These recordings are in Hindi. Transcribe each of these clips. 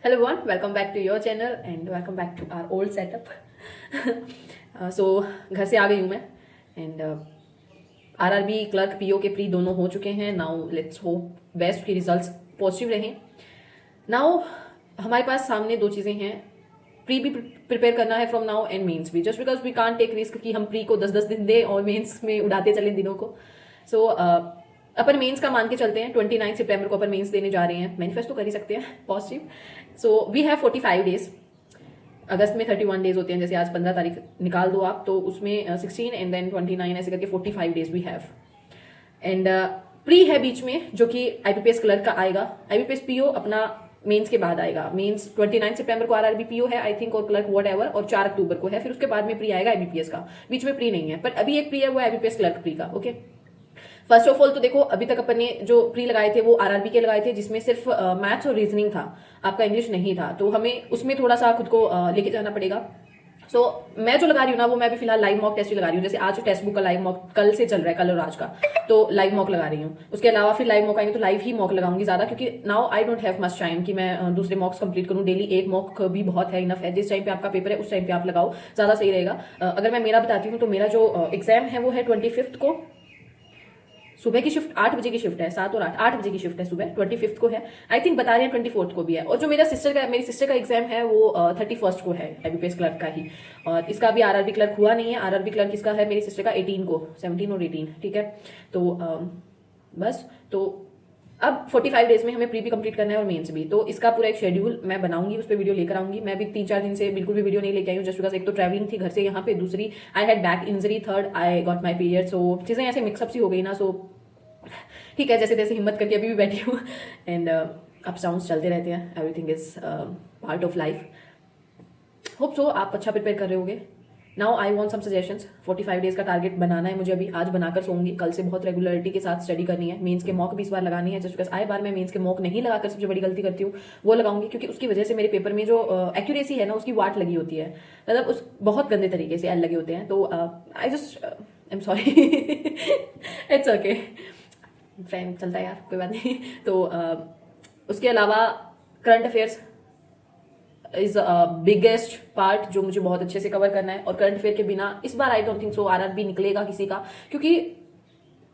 Hello everyone, welcome back to your channel and welcome back to our old setup. So घर से आ गई हूँ मैं एंड आरआरबी क्लर्क पीओ के प्री दोनों हो चुके हैं. नाउ लेट्स होप बेस्ट की रिजल्ट्स पॉजिटिव रहें. नाउ हमारे पास सामने दो चीज़ें हैं. प्री भी प्रिपेयर करना है फ्रॉम नाउ एंड मेंस भी, just because we can't take risk कि हम प्री को 10-10 दिन दे और मेंस में उड़ाते चले दिनों को. सो अपन मेंस का मान के चलते हैं. 29 सितंबर को अपन मेंस देने जा रहे हैं. मैनिफेस्ट तो कर ही सकते हैं positive. So we have 45 days. अगस्त में 31 डेज होते हैं, जैसे आज 15 तारीख निकाल दो आप, तो उसमें 16 एंड देन 29 ऐसे करके 45 days we have. And pre है बीच में, जो कि आईबीपीएस क्लर्क का आएगा. आईबीपीएस पीओ अपना मेंस के बाद आएगा. मेंस 29 सितंबर को आरआरबी पीओ है आई थिंक, और क्लर्क वट एवर, और 4 अक्टूबर को है. फिर उसके बाद में प्री आएगा आईबीपीएस का. बीच में प्री नहीं है, पर अभी एक प्री है, वो आईबीपीएस क्लर्क प्री का. ओके, फर्स्ट ऑफ ऑल तो देखो, अभी तक अपन ने जो प्री लगाए थे वो आरआरबी के लगाए थे, जिसमें सिर्फ मैथ्स और रीजनिंग था, आपका इंग्लिश नहीं था. तो हमें उसमें थोड़ा सा खुद को लेके जाना पड़ेगा. सो मैं जो लगा रही हूँ ना, वो मैं अभी फिलहाल लाइव मॉक टेस्ट ही लगा रही हूँ. जैसे आज टेक्स्ट बुक का लाइव मॉक कल से चल रहा है, कल और आज का, तो लाइव मॉक लगा रही हूँ. उसके अलावा फिर लाइव मॉक आएंगे तो लाइव ही मॉक लगाऊंगी ज्यादा, क्योंकि now I don't have much time कि मैं दूसरे मॉक्स कंप्लीट करूँ. डेली एक मॉक भी बहुत है, इनफ है. जिस टाइम पे आपका पेपर है उस टाइम पे आप लगाओ, ज्यादा सही रहेगा. अगर मैं मेरा बताती हूँ तो मेरा जो एग्जाम है वो है 25 को. सुबह की शिफ्ट 8 बजे की शिफ्ट है, 7 और 8 बजे की शिफ्ट है सुबह. 25 को है आई थिंक, बता रहे हैं 24 को भी है. और जो मेरी सिस्टर का एग्जाम है वो 31 को है, आईबीपीएस क्लर्क का ही. और इसका भी आरआरबी क्लर्क हुआ नहीं है. आरआरबी क्लर्क इसका है मेरी सिस्टर का 18 को, 17 और 18. ठीक है, तो बस. तो अब 45 डेज में हमें प्री भी कंप्लीट करना है और मेंस भी. तो इसका पूरा एक शेड्यूल मैं बनाऊंगी, उस पर वीडियो लेकर आऊंगी. मैं भी 3-4 दिन से बिल्कुल भी वीडियो नहीं लेके आई हूँ, जस्ट बिकॉज एक तो ट्रैवलिंग थी घर से यहाँ पे, दूसरी I had back injury, third I got my period. So चीजें ऐसे मिक्सअप सी हो गई ना. सो ठीक है, जैसे तैसे हिम्मत करके अभी भी बैठी हूँ. एंड अप्स डाउन्स चलते रहते हैं. Everything is part of life. Hope so आप अच्छा प्रिपेयर कर रहे होगे. Now I want some suggestions. 45 days का टारगेट बनाना है मुझे. अभी आज बनाकर सोऊंगी, कल से बहुत रेगुलरिटी के साथ स्टडी करनी है. मेंस के मॉक भी इस बार लगानी है, जस्ट बिकॉज आए बार मैं मेंस के मॉक नहीं लगाकर सबसे बड़ी गलती करती हूँ, वो लगाऊंगी. क्योंकि उसकी वजह से मेरे पेपर में जो एक्यूरेसी है ना, उसकी वाट लगी होती है. मतलब उस बहुत गंदे तरीके से एल लगे होते हैं. तो I just I am sorry. It's okay friend, चलता है यार, कोई बात नहीं. तो उसके अलावा current affairs is biggest part जो मुझे बहुत अच्छे से कवर करना है. और करंट अफेयर के बिना इस बार I don't think so RRB निकलेगा किसी का, क्योंकि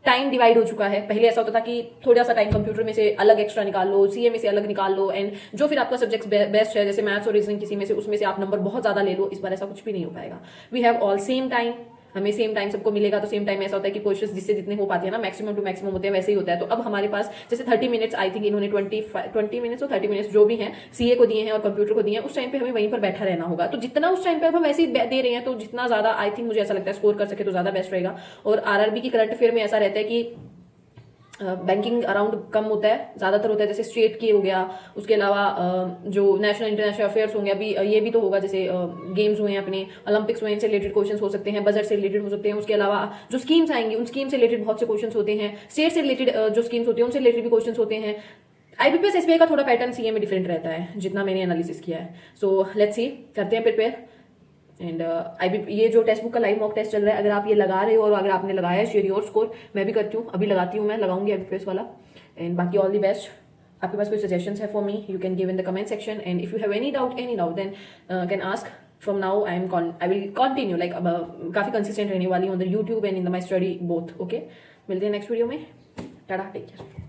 टाइम डिवाइड हो चुका है. पहले ऐसा होता था कि थोड़ा सा टाइम कंप्यूटर में से अलग एक्स्ट्रा निकाल लो, सीए में से अलग निकाल लो, एंड जो फिर आपका सब्जेक्ट बेस्ट है, जैसे मैथ्स और रीजनिंग, किसी में से उसमें से आप नंबर बहुत ज्यादा ले लो. इस बार ऐसा कुछ भी नहीं हो पाएगा. We have all same time. हमें सेम टाइम सबको मिलेगा. तो सेम टाइम ऐसा होता है कि क्वेश्चंस जिससे जितने हो पाते हैं ना, मैक्सिमम टू मैक्सिमम होते हैं, वैसे ही होता है. तो अब हमारे पास जैसे 30 मिनट्स आई थिंक इन्होंने 20 मिनट्स और 30 मिनट्स जो भी हैं सीए को दिए हैं और कंप्यूटर को दिए हैं, उस टाइम पे हमें वहीं पर बैठा रहना होगा. तो जितना उस टाइम पे अब हम वैसे ही दे रहे हैं, तो जितना ज्यादा आई थिंक मुझे ऐसा लगता है स्कोर कर सके तो ज्यादा बेस्ट रहेगा. और आरआरबी की करंट अफेयर में ऐसा रहता है कि बैंकिंग अराउंड कम होता है, ज्यादातर होता है. जैसे स्टेट की हो गया, उसके अलावा जो नेशनल इंटरनेशनल अफेयर्स होंगे, अभी ये भी तो होगा, जैसे गेम्स हुए हैं अपने, ओलंपिक्स हुए, इनसे रिलेटेड क्वेश्चन हो सकते हैं, बजट से रिलेटेड हो सकते हैं. उसके अलावा जो स्कीम्स आएंगी उन स्कीम से रिलेटेड बहुत से क्वेश्चन होते हैं. स्टेट से रिलेटेड जो स्कीम्स होती है उनसे रिलेटेड भी क्वेश्चन होते हैं. आईबीपीएस एसबीआई का थोड़ा पैटर्न सीए में डिफरेंट रहता है, जितना मैंने एनालिसिस किया है. सो लेट्स सी, करते हैं प्रिपेयर. एंड ये जो टेक्स्ट बुक का लाइव मॉक टेस्ट चल रहा है, अगर आप ये लगा रहे हो और अगर आपने लगाया है, शेयर योर स्कोर. मैं भी करती हूँ, अभी लगाती हूँ, मैं लगाऊंगी आईबीपीएस वाला. एंड बाकी ऑल द बेस्ट. आपके पास कोई सजेशंस है for me, you can give in the comment section. And if you have any doubt then can ask. From now I will continue like काफी कंसिस्टेंट रहने वाली हूँ YouTube and in my study both. Okay, मिलते हैं नेक्स्ट वीडियो में. Tata, take care.